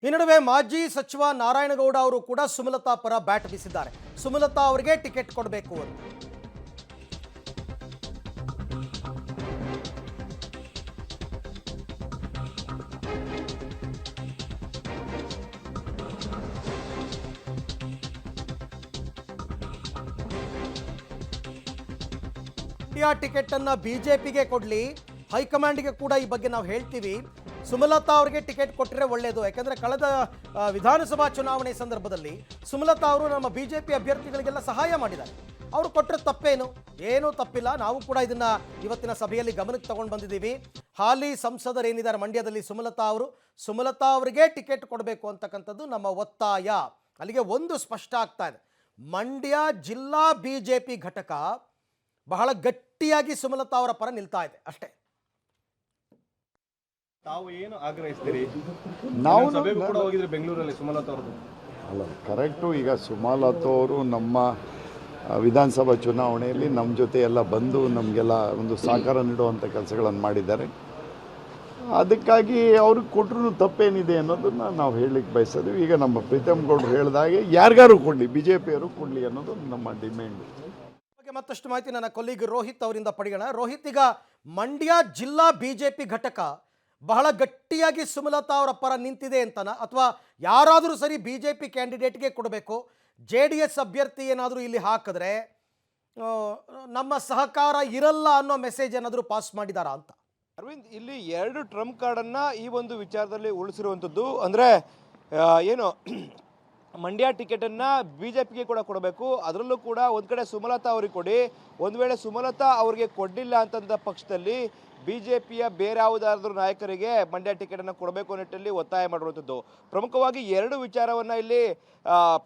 ಈ ನಡುವೆ ಮಾಜಿ ಸಚಿವ ನಾರಾಯಣಗೌಡ ಅವರು ಕೂಡ ಸುಮಲತಾ ಪರ ಬ್ಯಾಟ್ ಬೀಸಿದ್ದಾರೆ. ಸುಮಲತಾ ಅವರಿಗೆ ಟಿಕೆಟ್ ಕೊಡಬೇಕು ಅಂತ. ಟಿಕೆಟ್ ಅನ್ನ ಬಿಜೆಪಿಗೆ ಕೊಡ್ಲಿ, ಹೈಕಮಾಂಡ್ಗೆ ಕೂಡ ಈ ಬಗ್ಗೆ ನಾವು ಹೇಳ್ತೀವಿ. ಸುಮಲತಾ ಅವರಿಗೆ ಟಿಕೆಟ್ ಕೊಟ್ಟರೆ ಒಳ್ಳೆಯದು. ಯಾಕಂದರೆ ಕಳೆದ ವಿಧಾನಸಭಾ ಚುನಾವಣೆ ಸಂದರ್ಭದಲ್ಲಿ ಸುಮಲತಾ ಅವರು ನಮ್ಮ ಬಿಜೆಪಿ ಅಭ್ಯರ್ಥಿಗಳಿಗೆಲ್ಲ ಸಹಾಯ ಮಾಡಿದ್ದಾರೆ. ಅವರು ಕೊಟ್ಟರೆ ತಪ್ಪೇನು? ಏನೂ ತಪ್ಪಿಲ್ಲ. ನಾವು ಕೂಡ ಇದನ್ನು ಇವತ್ತಿನ ಸಭೆಯಲ್ಲಿ ಗಮನಕ್ಕೆ ತಗೊಂಡು ಬಂದಿದ್ದೀವಿ. ಹಾಲಿ ಸಂಸದರೇನಿದ್ದಾರೆ ಮಂಡ್ಯದಲ್ಲಿ ಸುಮಲತಾ ಅವರಿಗೆ ಟಿಕೆಟ್ ಕೊಡಬೇಕು ಅಂತಕ್ಕಂಥದ್ದು ನಮ್ಮ ಒತ್ತಾಯ. ಅಲ್ಲಿಗೆ ಒಂದು ಸ್ಪಷ್ಟ ಆಗ್ತಾ ಇದೆ, ಮಂಡ್ಯ ಜಿಲ್ಲಾ ಬಿಜೆಪಿ ಘಟಕ ಬಹಳ ಗಟ್ಟಿಯಾಗಿ ಸುಮಲತಾ ಅವರ ಪರ ನಿಲ್ತಾ ಇದೆ ಅಷ್ಟೇ. ತಾವು ಏನು ಆಗ್ರಹಿಸ್ತೀರಿ? ನಾವು ಸಭೆಗೂ ಕೂಡ ಹೋಗಿದ್ರೆ ಬೆಂಗಳೂರಲ್ಲಿ ಸುಮಲತಾ ಅವ್ರದ್ದು. ಅಲ್ಲ, ಕರೆಕ್ಟು. ಈಗ ಸುಮಲತಾ ಅವರು ನಮ್ಮ ವಿಧಾನಸಭಾ ಚುನಾವಣೆಯಲ್ಲಿ ನಮ್ಮ ಜೊತೆ ಎಲ್ಲ ಬಂದು ನಮಗೆಲ್ಲ ಒಂದು ಸಹಕಾರ ನೀಡುವಂಥ ಕೆಲಸಗಳನ್ನು ಮಾಡಿದ್ದಾರೆ. ಅದಕ್ಕಾಗಿ ಅವ್ರಿಗೆ ಕೊಟ್ಟರು ತಪ್ಪೇನಿದೆ ಅನ್ನೋದನ್ನು ನಾವು ಹೇಳಲಿಕ್ಕೆ ಬಯಸೋದು. ಈಗ ನಮ್ಮ ಪ್ರೀತಮ್ ಗೌಡರು ಹೇಳಿದಾಗೆ ಯಾರಿಗಾರು ಕೊಡಲಿ, ಬಿ ಜೆ ಪಿಯವರು ಕೊಡಲಿ ಅನ್ನೋದು ನಮ್ಮ ಡಿಮ್ಯಾಂಡು. ಮತ್ತಷ್ಟು ಮಾಹಿತಿ ನನ್ನ ಕೊಲ್ಲಿಗ್ ರೋಹಿತ್ ಅವರಿಂದ ಪಡೆಯೋಣ. ರೋಹಿತ್, ಈಗ ಮಂಡ್ಯ ಜಿಲ್ಲಾ ಬಿಜೆಪಿ ಘಟಕ ಬಹಳ ಗಟ್ಟಿಯಾಗಿ ಸುಮಲತಾ ಅವರ ಪರ ನಿಂತಿದೆ ಅಂತನ, ಅಥವಾ ಯಾರಾದರೂ ಸರಿ ಬಿಜೆಪಿ ಕ್ಯಾಂಡಿಡೇಟ್ಗೆ ಕೊಡಬೇಕು, JDS ಅಭ್ಯರ್ಥಿ ಏನಾದರೂ ಇಲ್ಲಿ ಹಾಕಿದ್ರೆ ನಮ್ಮ ಸಹಕಾರ ಇರಲ್ಲ ಅನ್ನೋ ಮೆಸೇಜ್ ಏನಾದರೂ ಪಾಸ್ ಮಾಡಿದಾರಾ ಅಂತ? ಅರವಿಂದ್, ಇಲ್ಲಿ 2 ಟ್ರಂಪ್ ಕಾರ್ಡನ್ನು ಈ ಒಂದು ವಿಚಾರದಲ್ಲಿ ಉಳಿಸಿರುವಂಥದ್ದು. ಅಂದರೆ ಏನು, ಮಂಡ್ಯ ಟಿಕೆಟನ್ನು BJPಗೆ ಕೂಡ ಕೊಡಬೇಕು, ಅದರಲ್ಲೂ ಕೂಡ ಒಂದು ಕಡೆ ಸುಮಲತಾ ಅವ್ರಿಗೆ ಕೊಡಿ. ಒಂದು ವೇಳೆ ಸುಮಲತಾ ಅವ್ರಿಗೆ ಕೊಡಲಿಲ್ಲ ಅಂತಂದ ಪಕ್ಷದಲ್ಲಿ BJPಯ ಬೇರೆ ಯಾವುದಾದ್ರೂ ನಾಯಕರಿಗೆ ಮಂಡ್ಯ ಟಿಕೆಟನ್ನು ಕೊಡಬೇಕು ಅನ್ನೋ ನಿಟ್ಟಿನಲ್ಲಿ ಒತ್ತಾಯ ಮಾಡಿರುವಂಥದ್ದು. ಪ್ರಮುಖವಾಗಿ 2 ವಿಚಾರವನ್ನು ಇಲ್ಲಿ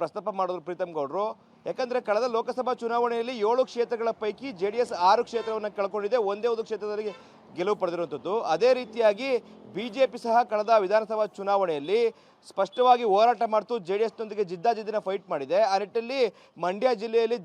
ಪ್ರಸ್ತಾಪ ಮಾಡಿದ್ರು ಪ್ರೀತಮ್ ಗೌಡರು. ಯಾಕಂದರೆ ಕಳೆದ ಲೋಕಸಭಾ ಚುನಾವಣೆಯಲ್ಲಿ 7 ಕ್ಷೇತ್ರಗಳ ಪೈಕಿ JDS 6 ಕ್ಷೇತ್ರವನ್ನು ಕಳ್ಕೊಂಡಿದೆ, ಒಂದೇ ಒಂದು ಕ್ಷೇತ್ರದಲ್ಲಿ ಗೆಲುವು ಪಡೆದಿರುವಂಥದ್ದು. ಅದೇ ರೀತಿಯಾಗಿ BJP ಸಹ ಕಳೆದ ವಿಧಾನಸಭಾ ಚುನಾವಣೆಯಲ್ಲಿ ಸ್ಪಷ್ಟವಾಗಿ ಹೋರಾಟ ಮಾಡ್ತು, JDSನೊಂದಿಗೆ ಜಿದ್ದಾಜಿದ್ದಿನ ಫೈಟ್ ಮಾಡಿದೆ. ಆ ನಿಟ್ಟಿನಲ್ಲಿ ಮಂಡ್ಯ ಜಿಲ್ಲೆಯಲ್ಲಿ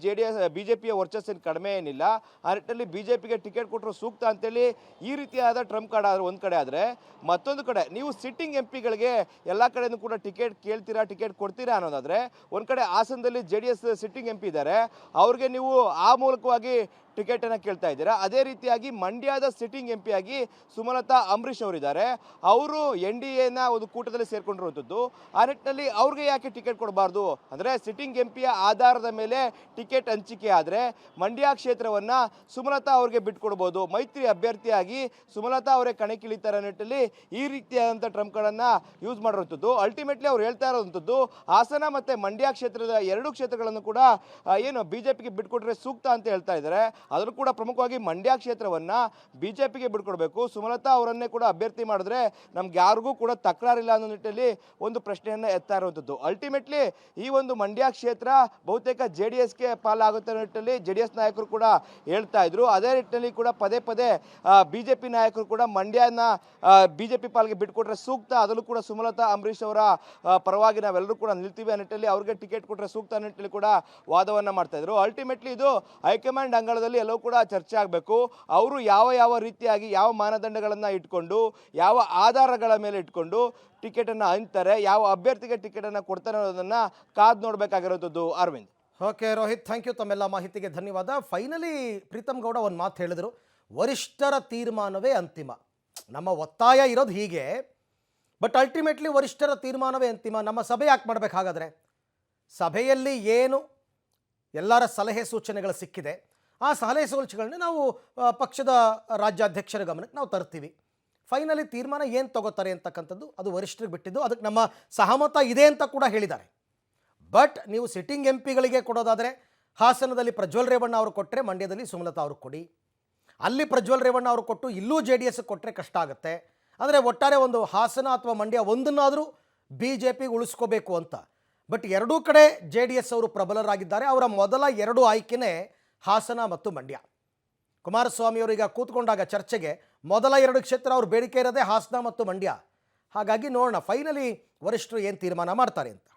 BJPಯ ವರ್ಚಸ್ಸೇನು ಕಡಿಮೆ ಏನಿಲ್ಲ. ಆ ನಿಟ್ಟಿನಲ್ಲಿ BJPಗೆ ಟಿಕೆಟ್ ಕೊಟ್ಟರು ಸೂಕ್ತ ಅಂತೇಳಿ ಈ ರೀತಿಯಾದ ಟ್ರಂಪ್ ಕಾರ್ಡ್ ಆದರೂ ಒಂದು ಕಡೆ. ಆದರೆ ಮತ್ತೊಂದು ಕಡೆ ನೀವು ಸಿಟ್ಟಿಂಗ್ MP ಗಳಿಗೆ ಎಲ್ಲ ಕಡೆಯೂ ಕೂಡ ಟಿಕೆಟ್ ಕೇಳ್ತೀರಾ, ಟಿಕೆಟ್ ಕೊಡ್ತೀರಾ ಅನ್ನೋದಾದರೆ, ಒಂದು ಕಡೆ ಹಾಸನದಲ್ಲಿ JDS ಸಿಟ್ಟಿಂಗ್ MP ಇದ್ದಾರೆ, ಅವ್ರಿಗೆ ನೀವು ಆ ಮೂಲಕವಾಗಿ ಟಿಕೆಟನ್ನು ಕೇಳ್ತಾ ಇದ್ದೀರಾ. ಅದೇ ರೀತಿಯಾಗಿ ಮಂಡ್ಯದ ಸಿಟ್ಟಿಂಗ್ MP ಆಗಿ ಸುಮಲತಾ ಅಂಬರೀಶ್ ಅವರಿದ್ದಾರೆ, ಅವರು NDAನ ಒಂದು ಕೂಟದಲ್ಲಿ ಸೇರ್ಕೊಂಡಿರುವಂಥದ್ದು. ಆ ನಿಟ್ಟಿನಲ್ಲಿ ಅವ್ರಿಗೆ ಯಾಕೆ ಟಿಕೆಟ್ ಕೊಡಬಾರ್ದು? ಅಂದರೆ ಸಿಟ್ಟಿಂಗ್ MPಯ ಆಧಾರದ ಮೇಲೆ ಟಿಕೆಟ್ ಹಂಚಿಕೆ ಆದರೆ ಮಂಡ್ಯ ಕ್ಷೇತ್ರವನ್ನು ಸುಮಲತಾ ಅವ್ರಿಗೆ ಬಿಟ್ಕೊಡ್ಬೋದು. ಮೈತ್ರಿ ಅಭ್ಯರ್ಥಿಯಾಗಿ ಸುಮಲತಾ ಅವರೇ ಕಣಕ್ಕಿಳಿತಾರೆ ನಿಟ್ಟಿನಲ್ಲಿ ಈ ರೀತಿಯಾದಂಥ ಟ್ರಂಪ್ ಕಾರ್ಡನ್ನು ಯೂಸ್ ಮಾಡಿರುವಂಥದ್ದು. ಅಲ್ಟಿಮೇಟ್ಲಿ ಅವ್ರು ಹೇಳ್ತಾ ಇರೋವಂಥದ್ದು, ಹಾಸನ ಮತ್ತು ಮಂಡ್ಯ ಕ್ಷೇತ್ರದ 2 ಕ್ಷೇತ್ರಗಳನ್ನು ಕೂಡ ಏನು BJPಗೆ ಬಿಟ್ಕೊಟ್ರೆ ಸೂಕ್ತ ಅಂತ ಹೇಳ್ತಾ ಇದ್ದಾರೆ. ಆದರೂ ಕೂಡ ಪ್ರಮುಖವಾಗಿ ಮಂಡ್ಯ ಕ್ಷೇತ್ರವನ್ನು BJPಗೆ ಬಿಟ್ಕೊಡ್ಬೇಕು, ಸುಮಲತಾ ಅವರನ್ನೇ ಕೂಡ ಅಭ್ಯರ್ಥಿ ಮಾಡಿದ್ರೆ ನಮ್ಗೆ ಯಾರಿಗೂ ಕೂಡ ತಕರಾರಿಲ್ಲ ಅನ್ನೋ ನಿಟ್ಟಿನಲ್ಲಿ ಒಂದು ಪ್ರಶ್ನೆಯನ್ನು ಎತ್ತಾ ಇರುವಂಥದ್ದು. ಅಲ್ಟಿಮೇಟ್ಲಿ ಈ ಒಂದು ಮಂಡ್ಯ ಕ್ಷೇತ್ರ ಬಹುತೇಕ JDSಗೆ ಪಾಲಾಗುತ್ತೆ ಅನ್ನೋ ನಿಟ್ಟಿನಲ್ಲಿ JDS ನಾಯಕರು ಕೂಡ ಹೇಳ್ತಾ ಇದ್ರು. ಅದೇ ನಿಟ್ಟಿನಲ್ಲಿ ಕೂಡ ಪದೇ ಪದೇ BJP ನಾಯಕರು ಕೂಡ ಮಂಡ್ಯನ BJP ಪಾಲಿಗೆ ಬಿಟ್ಕೊಟ್ರೆ ಸೂಕ್ತ, ಅದರಲ್ಲೂ ಕೂಡ ಸುಮಲತಾ ಅಂಬರೀಶ್ ಅವರ ಪರವಾಗಿ ನಾವೆಲ್ಲರೂ ಕೂಡ ನಿಲ್ತೀವಿ ಅನ್ನೋ ನಿಟ್ಟಿನಲ್ಲಿ ಅವ್ರಿಗೆ ಟಿಕೆಟ್ ಕೊಟ್ಟರೆ ಸೂಕ್ತ ಅನ್ನೋ ನಿಟ್ಟಿನಲ್ಲಿ ಕೂಡ ವಾದವನ್ನು ಮಾಡ್ತಾ ಇದ್ರು. ಅಲ್ಟಿಮೇಟ್ಲಿ ಇದು ಹೈಕಮಾಂಡ್ ಅಂಗಳದಲ್ಲಿ ಎಲ್ಲವೂ ಕೂಡ ಚರ್ಚೆ ಆಗಬೇಕು. ಅವರು ಯಾವ ರೀತಿಯಾಗಿ ಯಾವ ಮಾನದಂಡಗಳನ್ನು ಇಟ್ಕೊಂಡು, ಯಾವ ಆಧಾರಗಳ ಮೇಲೆ ಇಟ್ಕೊಂಡು ಟಿಕೆಟನ್ನು ಹಂಚ್ತಾರೆ, ಯಾವ ಅಭ್ಯರ್ಥಿಗೆ ಟಿಕೆಟನ್ನು ಕೊಡ್ತಾರೆ ಅನ್ನೋದನ್ನು ಕಾದು ನೋಡಬೇಕಾಗಿರೋದು. Arvind. Okay Rohit, thank you. ತಮ್ಮೆಲ್ಲ ಮಾಹಿತಿಗೆ ಧನ್ಯವಾದ. ಫೈನಲಿ ಪ್ರೀತಮ್ ಗೌಡ ಒಂದು ಮಾತು ಹೇಳಿದರು, ವರಿಷ್ಠರ ತೀರ್ಮಾನವೇ ಅಂತಿಮ. ನಮ್ಮ ಒತ್ತಾಯ ಇರೋದು ಹೀಗೆ, ಬಟ್ ಅಲ್ಟಿಮೇಟ್ಲಿ ವರಿಷ್ಠರ ತೀರ್ಮಾನವೇ ಅಂತಿಮ. ನಮ್ಮ ಸಭೆ ಯಾಕೆ ಮಾಡಬೇಕು? ಹಾಗಾದರೆ ಸಭೆಯಲ್ಲಿ ಏನು ಎಲ್ಲರ ಸಲಹೆ ಸೂಚನೆಗಳು ಸಿಕ್ಕಿದೆ, ಆ ಸಲಹೆ ಸೂಚನೆಗಳನ್ನ ನಾವು ಪಕ್ಷದ ರಾಜ್ಯಾಧ್ಯಕ್ಷರ ಗಮನಕ್ಕೆ ನಾವು ತರ್ತೀವಿ. ಫೈನಲಿ ತೀರ್ಮಾನ ಏನು ತಗೋತಾರೆ ಅಂತಕ್ಕಂಥದ್ದು ಅದು ವರಿಷ್ಠರಿಗೆ ಬಿಟ್ಟಿದ್ದು. ಅದಕ್ಕೆ ನಮ್ಮ ಸಹಮತ ಇದೆ ಅಂತ ಕೂಡ ಹೇಳಿದ್ದಾರೆ. ಬಟ್ ನೀವು ಸಿಟ್ಟಿಂಗ್ MPಗಳಿಗೆ ಕೊಡೋದಾದರೆ, ಹಾಸನದಲ್ಲಿ ಪ್ರಜ್ವಲ್ ರೇವಣ್ಣ ಅವರು ಕೊಟ್ಟರೆ ಮಂಡ್ಯದಲ್ಲಿ ಸುಮಲತಾ ಅವರು ಕೊಡಿ. ಅಲ್ಲಿ ಪ್ರಜ್ವಲ್ ರೇವಣ್ಣ ಅವರು ಕೊಟ್ಟು ಇಲ್ಲೂ JDS ಕೊಟ್ಟರೆ ಕಷ್ಟ ಆಗುತ್ತೆ. ಅಂದರೆ ಒಟ್ಟಾರೆ ಒಂದು ಹಾಸನ ಅಥವಾ ಮಂಡ್ಯ ಒಂದನ್ನಾದರೂ BJPಗೆ ಉಳಿಸ್ಕೋಬೇಕು ಅಂತ. ಬಟ್ ಎರಡೂ ಕಡೆ JDS ಅವರು ಪ್ರಬಲರಾಗಿದ್ದಾರೆ. ಅವರ ಮೊದಲ 2 ಆಯ್ಕೆನೇ ಹಾಸನ ಮತ್ತು ಮಂಡ್ಯ. ಕುಮಾರಸ್ವಾಮಿಯವರು ಈಗ ಕೂತ್ಕೊಂಡಾಗ ಚರ್ಚೆಗೆ ಮೊದಲ 2 ಕ್ಷೇತ್ರ ಅವ್ರ ಬೇಡಿಕೆ ಇರೋದೇ ಹಾಸನ ಮತ್ತು ಮಂಡ್ಯ. ಹಾಗಾಗಿ ನೋಡೋಣ ಫೈನಲಿ ವರಿಷ್ಠರು ಏನು ತೀರ್ಮಾನ ಮಾಡ್ತಾರೆ ಅಂತ.